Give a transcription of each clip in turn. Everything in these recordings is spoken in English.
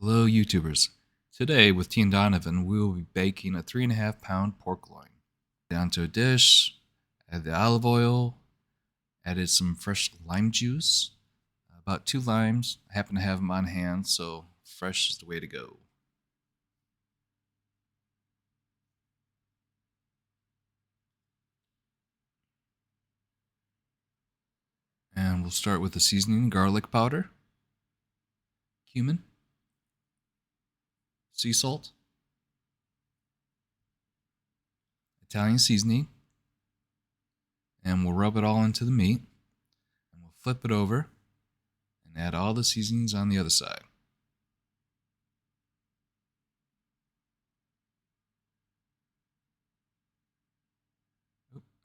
Hello, YouTubers. Today, with Tea and Donovan, we will be baking a 3.5-pound pork loin. Onto a dish, add the olive oil, added some fresh lime juice, about 2 limes. I happen to have them on hand, so fresh is the way to go. And we'll start with the seasoning: garlic powder, cumin, sea salt, Italian seasoning, and we'll rub it all into the meat. And we'll flip it over and add all the seasonings on the other side.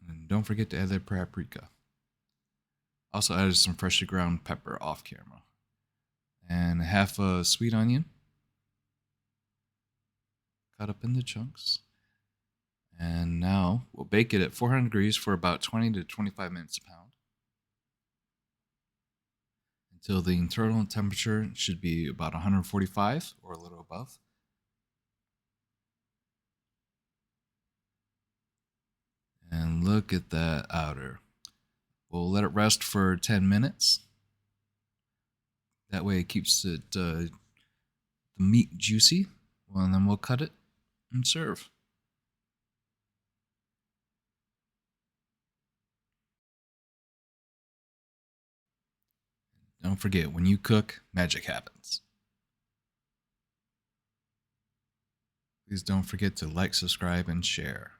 And don't forget to add that paprika. Also added some freshly ground pepper off camera. And half a sweet onion, cut up into chunks. And now we'll bake it at 400 degrees for about 20 to 25 minutes a pound, until the internal temperature should be about 145 or a little above. And look at that outer. We'll let it rest for 10 minutes. That way it keeps it the meat juicy. Well, and then we'll cut it and serve. Don't forget, when you cook, magic happens. Please don't forget to like, subscribe, and share.